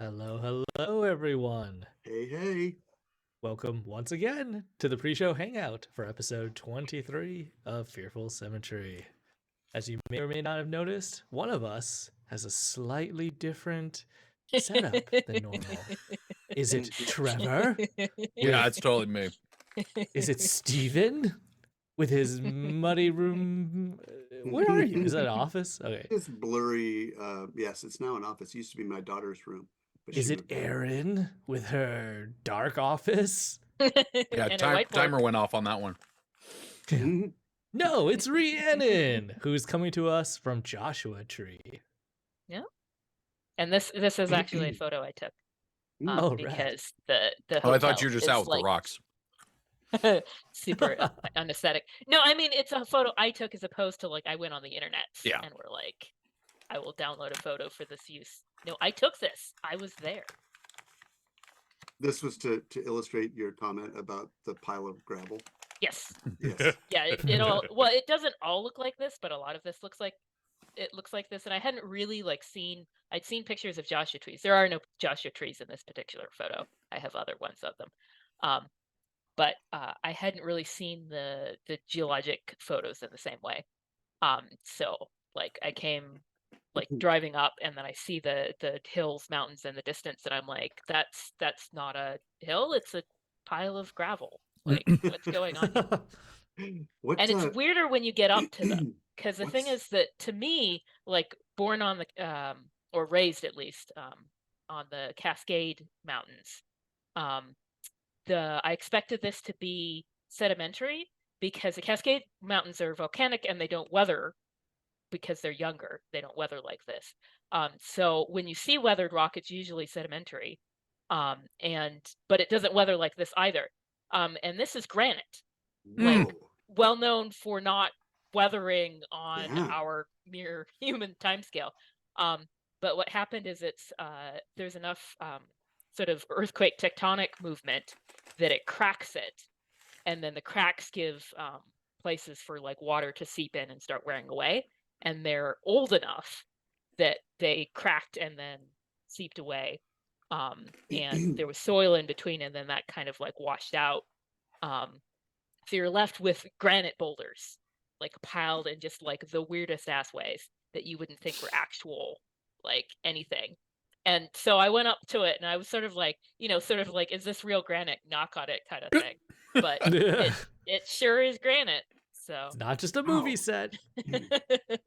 Hello, everyone. Hey, hey. Welcome once again to the pre-show hangout for episode 23 of Fearful Symmetry. As you may or may not have noticed, one of us has a slightly different setup than normal. Is it Trevor? Yeah, it's totally me. Is it Steven? With his muddy room? Where are you? Is that an office? Okay. It's blurry. Yes, it's now an office. It used to be my daughter's room. But Is it Erin with her dark office? Yeah, timer went off on that one. No, it's Rhiannon, who's coming to us from Joshua Tree. Yeah. And this is actually a photo I took. Because the I thought you were just out with the rocks. Super unaesthetic. No, I mean, it's a photo I took as opposed to I went on the internet and we're like, I will download a photo for this use. No, I took this. I was there. This was to illustrate your comment about the pile of gravel. Yes. Yes. Yeah, it doesn't all look like this, but a lot of this looks like this. And I hadn't really I'd seen pictures of Joshua trees. There are no Joshua trees in this particular photo. I have other ones of them. But I hadn't really seen the geologic photos in the same way. So I came driving up, and then I see the hills, mountains in the distance, and I'm like, that's not a hill, it's a pile of gravel. What's going on here? And it's weirder when you get up to them, because the thing is that, to me, born on the or raised at least on the Cascade Mountains, I expected this to be sedimentary, because the Cascade Mountains are volcanic and they don't weather because they're younger. They don't weather like this. So when you see weathered rock, it's usually sedimentary. But it doesn't weather like this either. And this is granite, well known for not weathering on our mere human timescale. But what happened is there's enough sort of earthquake tectonic movement that it cracks it, and then the cracks give places for water to seep in and start wearing away. And they're old enough that they cracked and then seeped away. And there was soil in between, and then that kind of washed out. So you're left with granite boulders, piled in just the weirdest ass ways that you wouldn't think were actual anything. And so I went up to it, and I was sort of is this real granite? Knock on it kind of thing. But it sure is granite. So it's not just a movie set.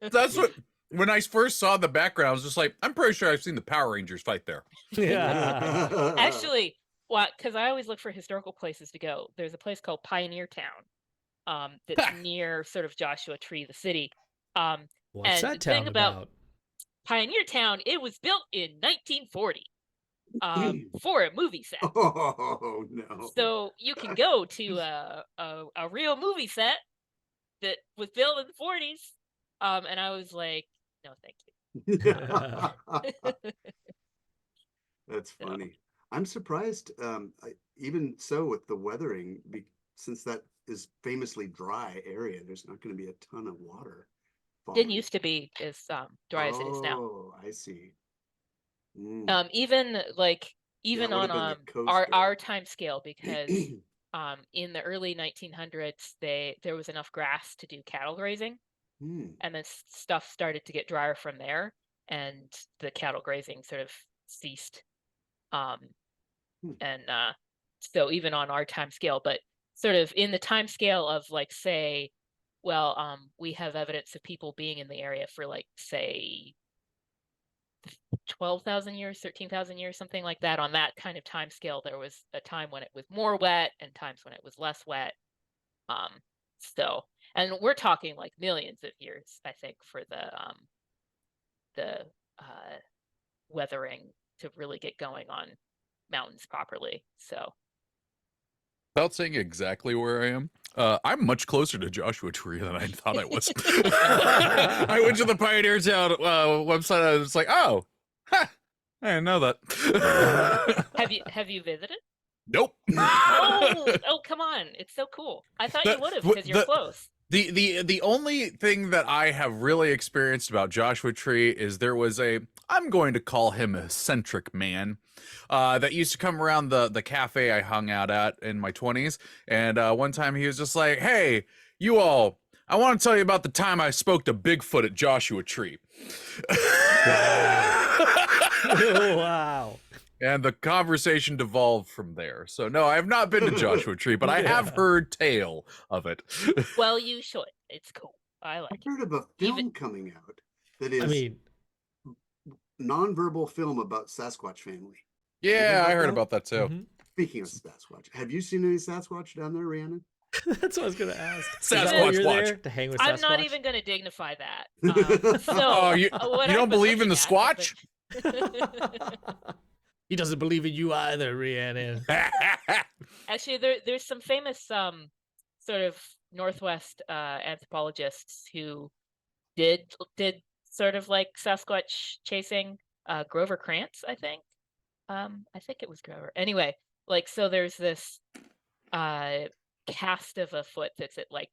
That's what, when I first saw the background, I was just like, I'm pretty sure I've seen the Power Rangers fight there. Yeah. Actually, because I always look for historical places to go. There's a place called Pioneer Town that's near sort of Joshua Tree, the city. What's that town about? Pioneer Town, it was built in 1940 for a movie set. Oh, no. So you can go to a real movie set that was built in the 40s. And I was like, no, thank you. That's funny. I'm surprised, even so, with the weathering, since that is famously dry area, there's not going to be a ton of water. Didn't used to be as dry as it is now. Oh, I see. Even on our time scale, because in the early 1900s, there was enough grass to do cattle grazing, and then stuff started to get drier from there, and the cattle grazing sort of ceased. And so even on our time scale, but sort of in the time scale of say, we have evidence of people being in the area for say 12,000 years, 13,000 years, something like that. On that kind of time scale, there was a time when it was more wet and times when it was less wet. And we're talking millions of years, I think, for the weathering to really get going on mountains properly. So without saying exactly where I am, I'm much closer to Joshua Tree than I thought I was. I went to the Pioneer Town website. I was like, oh, I didn't know that. Have you visited? Nope. Oh, come on! It's so cool. I thought you would have, because you're close. The only thing that I have really experienced about Joshua Tree is there was a I'm going to call him a eccentric man that used to come around the cafe I hung out at in my 20s. And one time he was just like, hey, you all, I want to tell you about the time I spoke to Bigfoot at Joshua Tree. Wow. And the conversation devolved from there. So no, I have not been to Joshua Tree, but I have heard tale of it. Well, you should. It's cool. I like I've it. heard of a film coming out that is I mean, nonverbal film about Sasquatch family. Yeah, I heard that? about that too. mhm. Speaking of Sasquatch, have you seen any Sasquatch down there, Rhiannon? That's what I was gonna ask. Is Sasquatch that why you're watch. there to hang with I'm not Sasquatch? even going to dignify that. Oh, you what don't I've been believe in the looking at Squatch? He doesn't believe in you either, Rhiannon. Actually, there's some famous sort of Northwest anthropologists who did sort of like Sasquatch chasing. Grover Krantz, I think. I think it was Grover. Anyway, like so there's this cast of a foot that's at like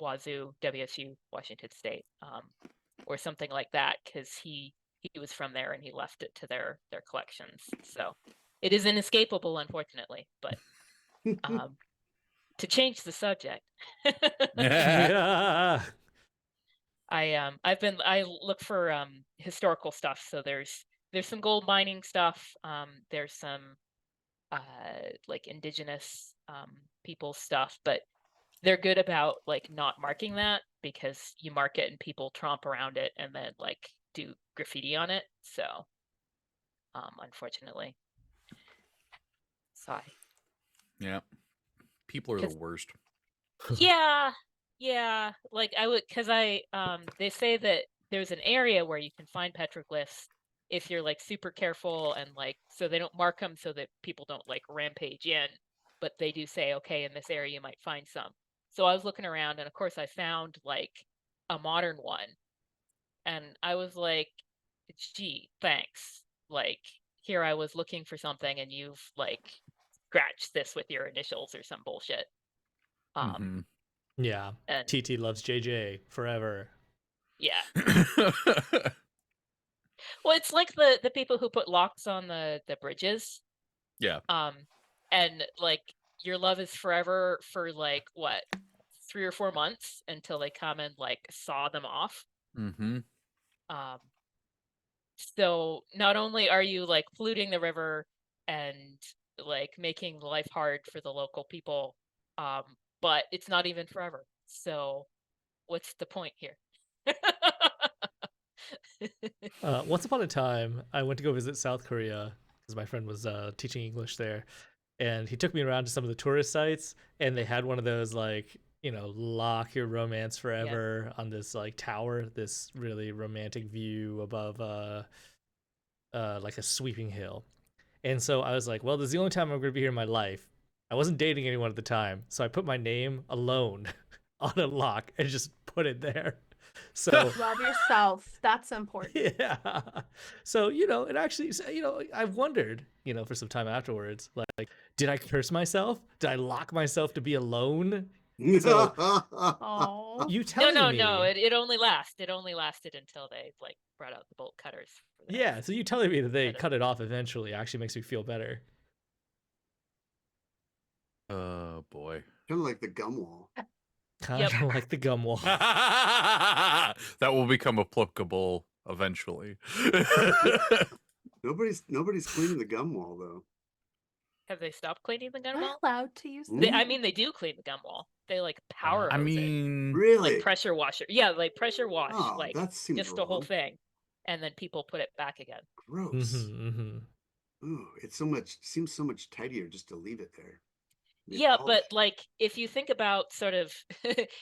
Wazoo, WSU, Washington State, or something like that, because he was from there and he left it to their collections. So it is inescapable, unfortunately. But to change the subject, Yeah. I look for historical stuff. So there's some gold mining stuff. There's some like indigenous people stuff, but they're good about like not marking that, because you mark it and people tromp around it and then like do graffiti on it. So unfortunately, sorry. Yeah. People are the worst. Yeah, like I would, because they say that there's an area where you can find petroglyphs if you're like super careful, and like so they don't mark them so that people don't like rampage in, but they do say, okay, in this area you might find some. So I was looking around, and of course I found like a modern one, and I was like, gee, thanks. Like here I was looking for something and you've like scratched this with your initials or some bullshit. Mhm. Yeah. And TT loves JJ forever. yeah. Well, it's like the people who put locks on the bridges. Yeah. And like your love is forever for like what, 3 or 4 months until they come and like saw them off. Mm-hmm. So not only are you like polluting the river and like making life hard for the local people, but it's not even forever. So what's the point here? Once upon a time, I went to go visit South Korea because my friend was teaching English there, and he took me around to some of the tourist sites, and they had one of those like, you know, lock your romance forever on this like tower, this really romantic view above like a sweeping hill. And so I was like, well, this is the only time I'm going to be here in my life. I wasn't dating anyone at the time, so I put my name alone on a lock and just put it there. So Love yourself. That's important. yeah. So, you know, it actually, you know, I've wondered, you know, for some time afterwards, like, did I curse myself? Did I lock myself to be alone? So Oh, you telling me? No. It only lasted. It only lasted until they like brought out the bolt cutters. For the Yeah. house. So you telling me that they But, cut it off eventually actually makes me feel better. Oh boy. Kind of like the gum wall. Kind of like the gum wall. That will become applicable eventually. Nobody's cleaning the gum wall though. have they stopped cleaning the gun am I wall? allowed to use Mm. this? I mean, they do clean the gum wall. They like power I hose it. mean, Really? Like pressure washer. Yeah, like pressure wash. Oh, like that seems just the whole wrong. thing. And then people put it back again. Gross. Mm-hmm. Ooh, seems so much tidier just to leave it there. Yeah, but like if you think about sort of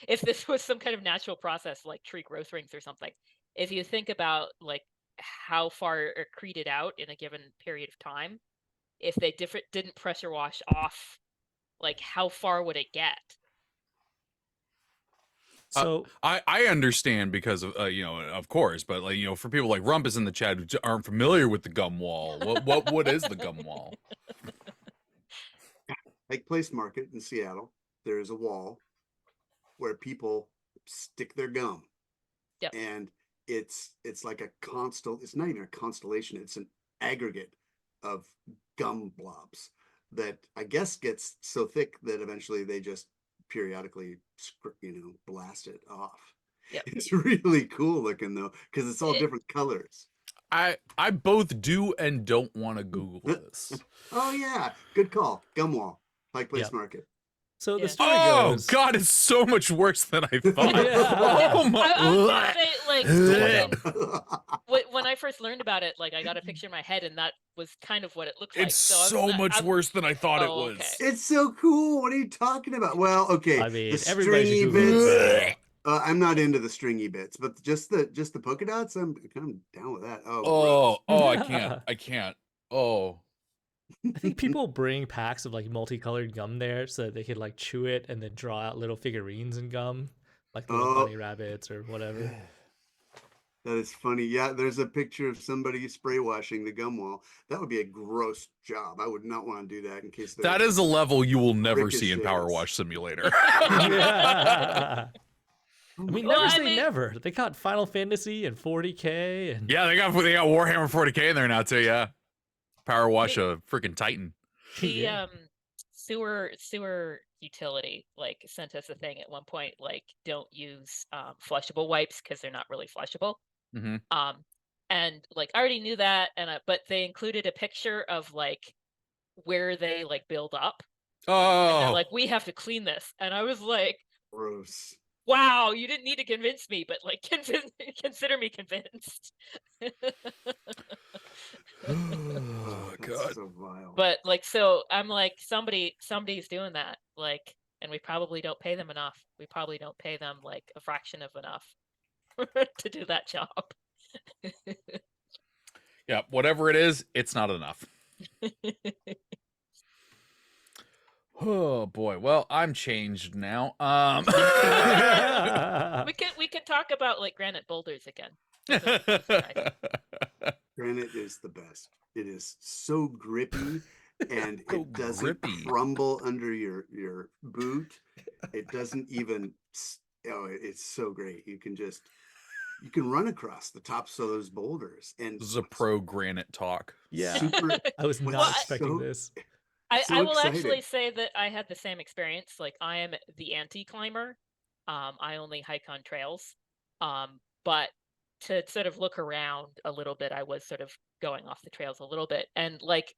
if this was some kind of natural process like tree growth rings or something, if you think about like how far it accreted out in a given period of time, if they didn't pressure wash off, like how far would it get? So I understand because of you know, of course, but like, you know, for people like Rumpus in the chat who aren't familiar with the gum wall, what is the gum wall? Pike Place Market in Seattle, there is a wall where people stick their gum. Yep. And it's like a it's not even a constellation, it's an aggregate of gum blobs that I guess gets so thick that eventually they just periodically blast it off. Yep. It's really cool looking though, because it's all It- different colors. I both do and don't want to Google this. Oh yeah, good call. Gum wall, Pike Place Yep. Market. So Yeah. the story Oh goes. God, it's so much worse than I thought. Yeah. Oh my! I was gonna say, like, Ugh. when I first learned about it, like, I got a picture in my head, and that was kind of what it looked like. It's So I was so not- much I'm- worse than I thought it Oh, was. okay. It's so cool. What are you talking about? Well, okay, I mean, the everybody should stringy Google bits. it. I'm not into the stringy bits, but just the polka dots, I'm kind of down with that. Oh, Oh, gross. oh, I can't. Oh, I think people bring packs of like multicolored gum there so that they could like chew it and then draw out little figurines in gum, like little Oh. bunny rabbits or whatever. That is funny. Yeah, there's a picture of somebody spray washing the gum wall. That would be a gross job. I would not want to do that in case that is a level you will never see in Power Ricochets. Wash Simulator. Yeah. I mean, Well, never I say mean- never. They got Final Fantasy and 40K and Yeah, they got Warhammer 40K in there now too. Yeah, Power Wash a freaking Titan. The Yeah. sewer utility like sent us a thing at one point, like, don't use flushable wipes because they're not really flushable. Mhm. And like I already knew that, but they included a picture of like where they like build up, and they're Oh, like, we have to clean this, and I was like, gross. wow, you didn't need to convince me, but like consider me convinced. oh That's God. so vile. But like, so I'm like, somebody's doing that, like, and we probably don't pay them enough. We probably don't pay them like a fraction of enough to do that job. Yeah, whatever it is, it's not enough. Oh boy. Well, I'm changed now. We could talk about like granite boulders again. Those are nice. Granite is the best. It is so grippy and So it doesn't grippy. crumble under your boot. It doesn't even, it's so great. You can run across the tops of those boulders. And This is a pro granite talk. Yeah. super, I was Well, not I- expecting so- this. I so will actually exciting. say that I had the same experience. Like, I am the anti-climber. I only hike on trails. But to sort of look around a little bit, I was sort of going off the trails a little bit. And like,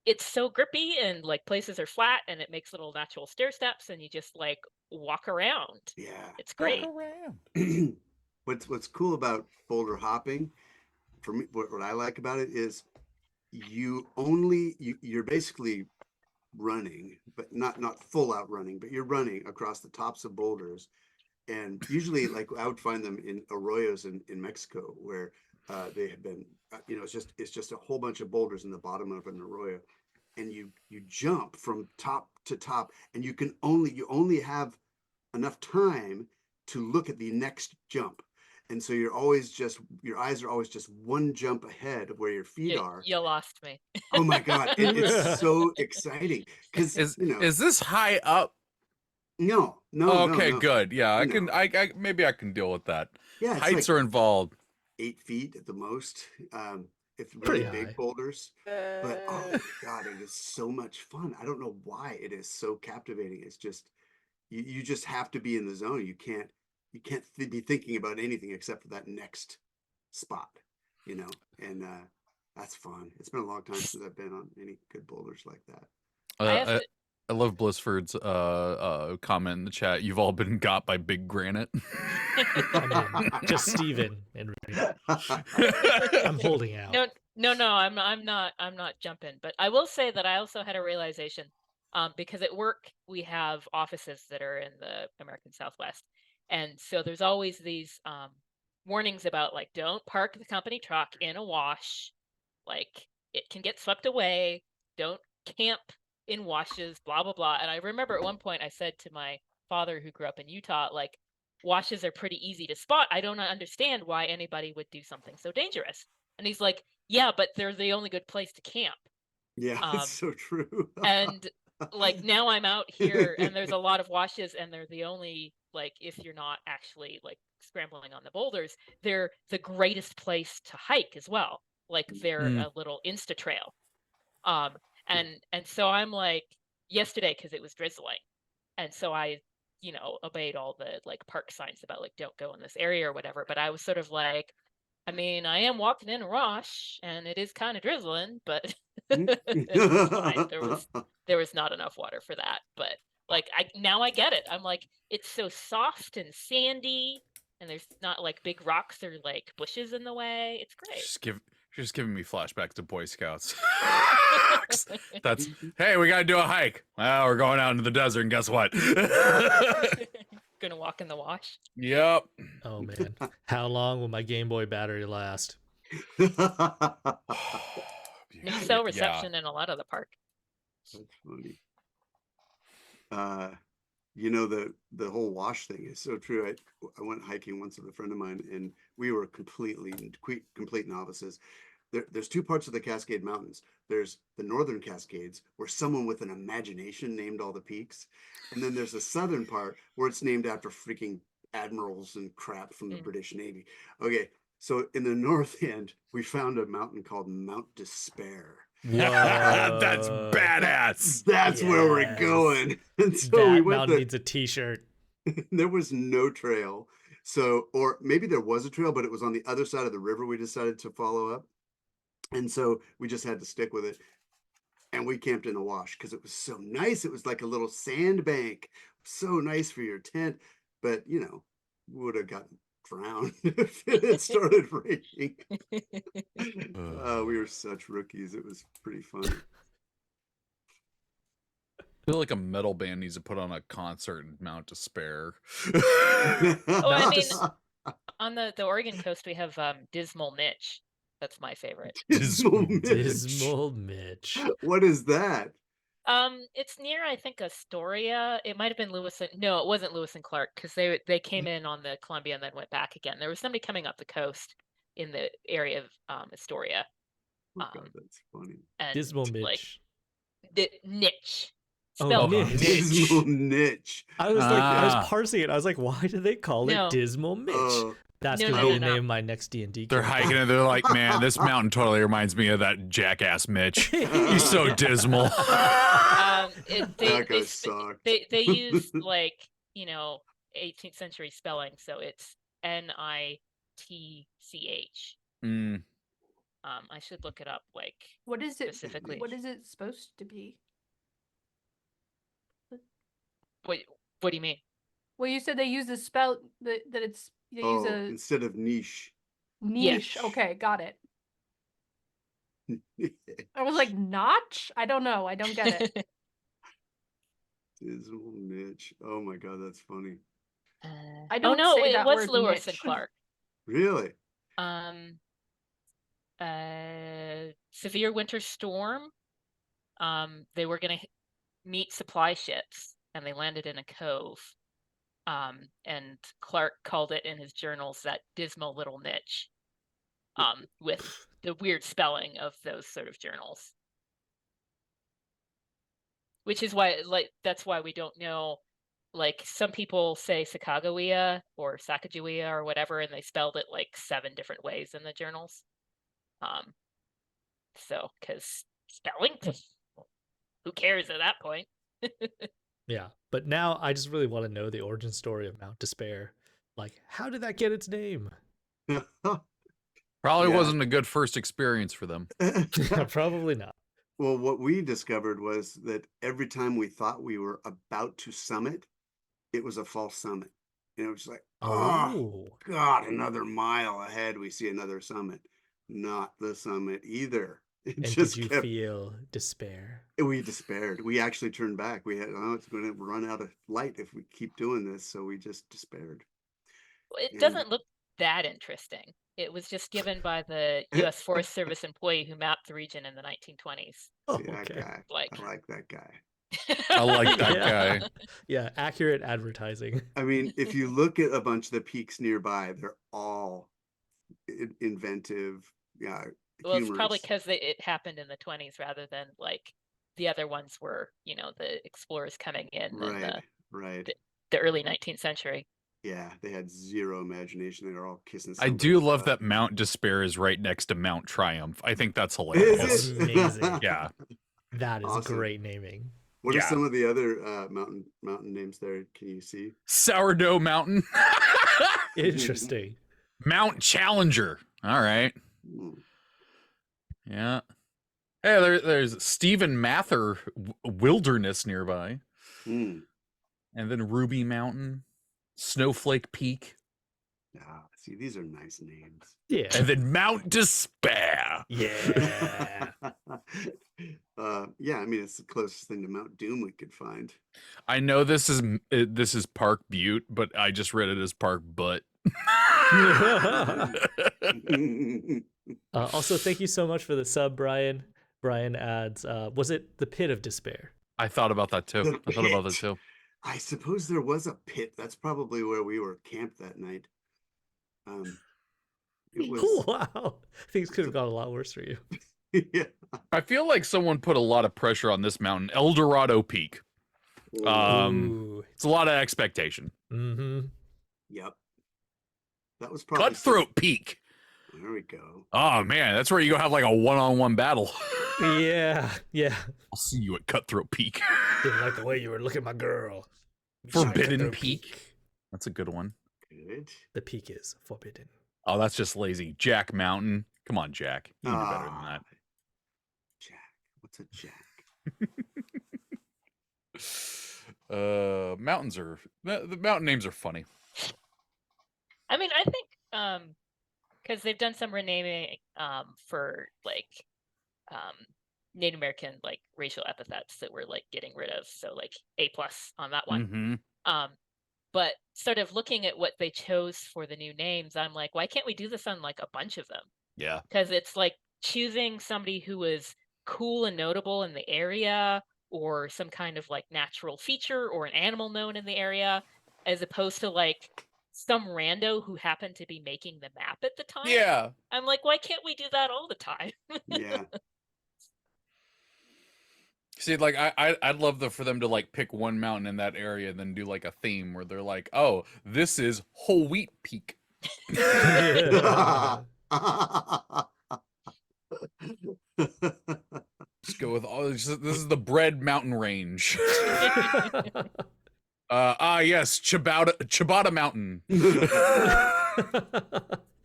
it's so grippy, and like places are flat, and it makes little natural stair steps, and you just like walk around. Yeah. It's great. around. What's cool about boulder hopping, for me, what I like about it is you're basically running, but not full out running, but you're running across the tops of boulders. And usually, like, I would find them in arroyos in Mexico, where they have been, it's just a whole bunch of boulders in the bottom of an arroyo, and you jump from top to top, and you only have enough time to look at the next jump. And so your eyes are always just one jump ahead of where your feet are. You lost me. Oh my God. It's so exciting. Because, Is this high up? no. Okay, no. good. Yeah, I No. can. I maybe I can deal with that. Yeah, it's Heights like are involved. 8 feet at the most. If Pretty really big high. boulders. But oh my God, it is so much fun. I don't know why it is so captivating. It's just, you just have to be in the zone. You can't be thinking about anything except for that next spot, and that's fun. It's been a long time since I've been on any good boulders like that. I have I, to- I love Blissford's comment in the chat. You've all been got by big granite. I mean, just Steven and I'm holding out. No, I'm not jumping. But I will say that I also had a realization, because at work we have offices that are in the American Southwest, and so there's always these warnings about, like, don't park the company truck in a wash, like it can get swept away. Don't camp in washes, blah blah blah. And I remember at one point I said to my father, who grew up in Utah, like, washes are pretty easy to spot. I don't understand why anybody would do something so dangerous. And he's like, yeah, but they're the only good place to camp. Yeah, it's so true. And like, now I'm out here and there's a lot of washes, and they're the only, like, if you're not actually like scrambling on the boulders, they're the greatest place to hike as well. Like they're a little insta trail. And so I'm like, yesterday, because it was drizzling, and so I, obeyed all the like park signs about like don't go in this area or whatever. But I was sort of like, I mean, I am walking in a wash, and it is kind of drizzling, but it's fine. There was not enough water for that. But like now I get it. I'm like, it's so soft and sandy, and there's not like big rocks or like bushes in the way. It's great. Just giving me flashbacks to Boy Scouts. That's, hey, we got to do a hike. Well, we're going out into the desert, and guess what? Gonna walk in the wash. Yep. Oh man, how long will my Game Boy battery last? No cell reception in a lot of the park. That's funny. The whole wash thing is so true. I went hiking once with a friend of mine, and we were complete novices. There's two parts of the Cascade Mountains. There's the northern Cascades, where someone with an imagination named all the peaks, and then there's the southern part where it's named after freaking admirals and crap from the British Navy. Okay, so in the north end, we found a mountain called Mount Despair. That's badass. That's where we're going. And so that we went mountain needs a t-shirt. There was no trail. So, or maybe there was a trail, but it was on the other side of the river we decided to follow up. And so we just had to stick with it. And we camped in the wash because it was so nice. It was like a little sandbank. So nice for your tent. But, would have gotten drowned if it had started raining. We were such rookies. It was pretty funny. I feel like a metal band needs to put on a concert in Mount Despair. I mean, on the Oregon coast, we have Dismal Mitch. That's my favorite. Dismal Mitch. What is that? It's near, I think, Astoria. It might have been Lewis and no, it wasn't Lewis and Clark, because they came in on the Columbia and then went back again. There was somebody coming up the coast in the area of Astoria. Oh God, that's funny. And Dismal Mitch. like the niche. Oh, Spelled niche. Dismal niche. I was parsing it. I was like, why do they call it Dismal Mitch? That's No, gonna no, be the no. name of my next D&D. They're hiking and they're like, man, this mountain totally reminds me of that jackass Mitch. He's so dismal. That guy sucked. They use like 18th century spelling, so it's NITCH. I should look it up. Like, What is it specifically? What is it supposed to be? What do you mean? Well, you said they use the spell that it's they use a instead of niche. niche. Yeah. Okay, got it. I was like, notch? I don't know. I don't get it. Dismal niche. Oh my God, that's funny. I don't no, say it that was word Lewis and niche. Clark. Really? Severe winter storm. They were gonna meet supply ships, and they landed in a cove. And Clark called it in his journals that dismal little niche, with the weird spelling of those sort of journals. Which is why, that's why we don't know, like, some people say Sacagawea or Sacagawea or whatever, and they spelled it like 7 different ways in the journals. So, because spelling, who cares at that point? Yeah, but now I just really want to know the origin story of Mount Despair. Like, how did that get its name? Probably wasn't a good first experience for them. Probably not. Well, what we discovered was that every time we thought we were about to summit, it was a false summit. It was like, oh God, another mile ahead, we see another summit. Not the summit either. It And just did you kept... feel despair? We despaired. We actually turned back. We had, it's going to run out of light if we keep doing this. So we just despaired. It doesn't look that interesting. It was just given by the U.S. Forest Service employee who mapped the region in the 1920s. Oh, See, that okay. guy. Like- I like that guy. I like that Yeah. guy. Yeah, accurate advertising. I mean, if you look at a bunch of the peaks nearby, they're all inventive. Yeah. Well, it's probably humorous. because it happened in the 20s rather than like the other ones were, the explorers coming in Right. in Right. the early 19th century. Yeah, they had zero imagination. They were all kissing. I do somebody's love butt. that Mount Despair is right next to Mount Triumph. I think that's Is hilarious. it? Amazing. Yeah. That is Awesome. great naming. What are Yeah. some of the other mountain names there? Can you see? Sourdough Mountain. Interesting. Mount Challenger. All right. Hmm. Yeah. Hey, there's Stephen Mather Wilderness nearby. Hmm. And then Ruby Mountain, Snowflake Peak, Ah, see, these are nice names. Yeah. and then Mount Despair. Yeah. Yeah, I mean, it's the closest thing to Mount Doom we could find. I know this is Park Butte, but I just read it as Park Butt. Also, thank you so much for the sub, Brian. Brian adds, was it the Pit of Despair? I thought about that too. The I thought about that pit. too. I suppose there was a pit. That's probably where we were camped that night. It was, Wow. Things could have gone a lot worse for you. yeah. I feel like someone put a lot of pressure on this mountain, El Dorado Peak. Ooh. It's a lot of expectation. Mm-hmm. Yep. That was probably Cutthroat Peak. There we go. Oh man, that's where you go have like a one-on-one battle. Yeah. Yeah. I'll see you at Cutthroat Peak. Didn't like the way you were looking at my girl. Forbidden Cutthroat Peak. That's a good one. Good. The peak is forbidden. Oh, that's just lazy. Jack Mountain. Come on, Jack. You can do better than Ah, that. Jack. What's a Jack? Mountains are the mountain names are funny. I mean, I think because they've done some renaming for like Native American like racial epithets that we're like getting rid of. So like A+ on that one. Mm-hmm. But sort of looking at what they chose for the new names, I'm like, why can't we do this on like a bunch of them? Yeah. Because it's like choosing somebody who was cool and notable in the area, or some kind of like natural feature or an animal known in the area, as opposed to like some rando who happened to be making the map at the time. Yeah. I'm like, why can't we do that all the time? Yeah. See, like I'd love for them to like pick one mountain in that area and then do like a theme where they're like, oh, this is Whole Wheat Peak. Yeah. Just go with all this is the Bread Mountain Range. Yes, Ciabatta Mountain.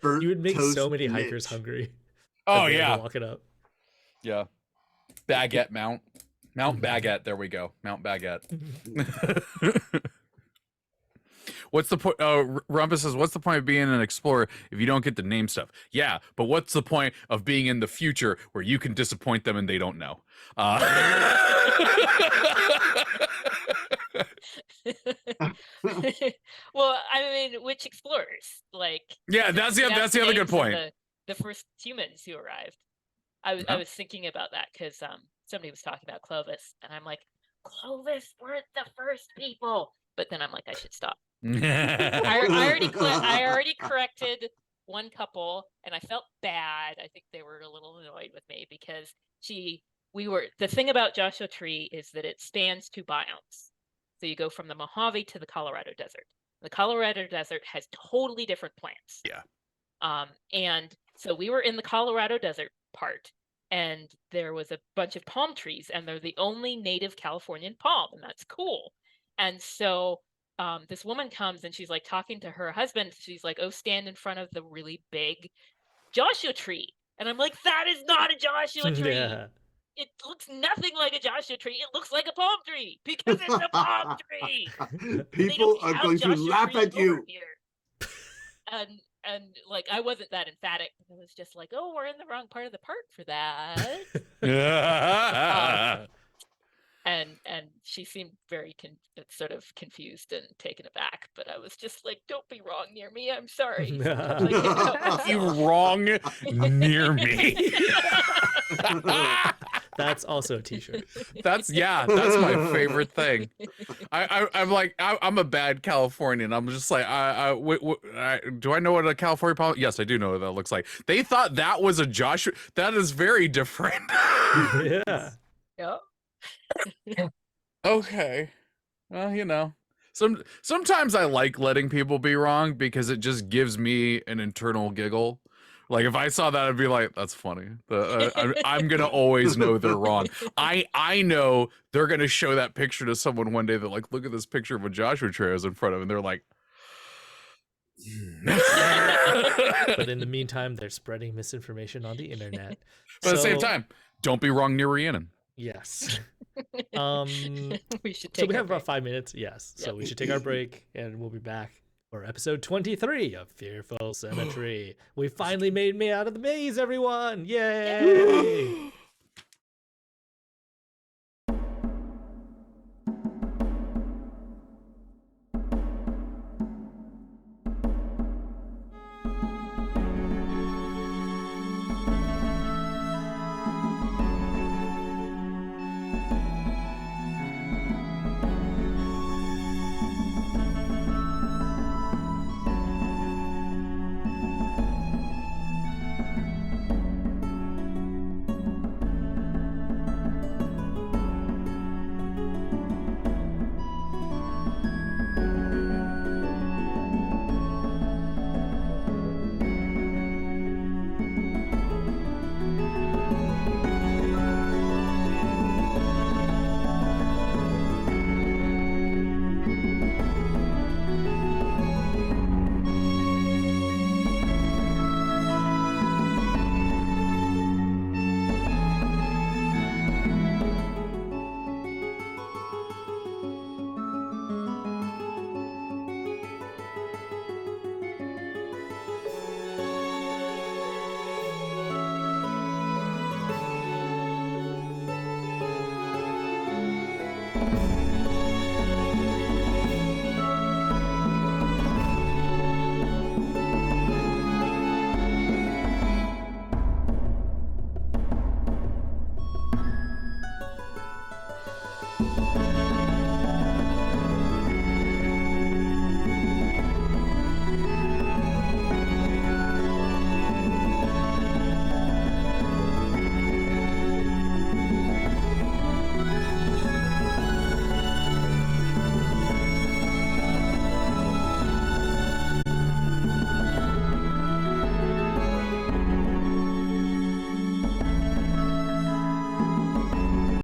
Burnt You would make so toast many Mitch. hikers hungry. Oh as they yeah. walk it up. Yeah. Baguette Mount. Mount Baguette. There we go. Mount Baguette. What's the point? Rumpus says, what's the point of being an explorer if you don't get to name stuff? Yeah, but what's the point of being in the future where you can disappoint them and they don't know? Well, I mean, which explorers? Like, Yeah, that's the that's other good names of point. The first humans who arrived. I Yeah. was thinking about that because somebody was talking about Clovis, and I'm like, Clovis weren't the first people. But then I'm like, I should stop. I already corrected one couple, and I felt bad. I think they were a little annoyed with me because the thing about Joshua Tree is that it spans 2 biomes. So you go from the Mojave to the Colorado Desert. The Colorado Desert has totally different plants. Yeah. And so we were in the Colorado Desert part, and there was a bunch of palm trees, and they're the only native Californian palm, and that's cool. And so this woman comes and she's like talking to her husband. She's like, oh, stand in front of the really big Joshua tree. And I'm like, that is not a Joshua tree. Yeah. It looks nothing like a Joshua tree. It looks like a palm tree because it's a palm tree. People are going to laugh at you. And like, I wasn't that emphatic. I was just like, oh, we're in the wrong part of the park for that. And she seemed very sort of confused and taken aback. But I was just like, don't be wrong near me. I'm sorry. Sometimes I can't help You myself. wrong near me. That's also a t-shirt. That's my favorite thing. I'm like, I'm a bad Californian. I'm just like, do I know what a California palm? Yes, I do know what that looks like. They thought that was a Joshua. That is very different. Yeah. Yeah. Okay. Well, Sometimes I like letting people be wrong because it just gives me an internal giggle. Like if I saw that, I'd be like, "That's funny." I'm gonna always know they're wrong. I know they're gonna show that picture to someone one day. That like, look at this picture of a Joshua Tree I was in front of, and they're like. But in the meantime, they're spreading misinformation on the internet. But at the same So, time, don't be wrong near Rhiannon. yes. We should So take we our have about break. 5 minutes. Yes. So Yep. we should take our break, and we'll be back for episode 23 of Fearful Symmetry. We finally made me out of the maze, everyone! Yay!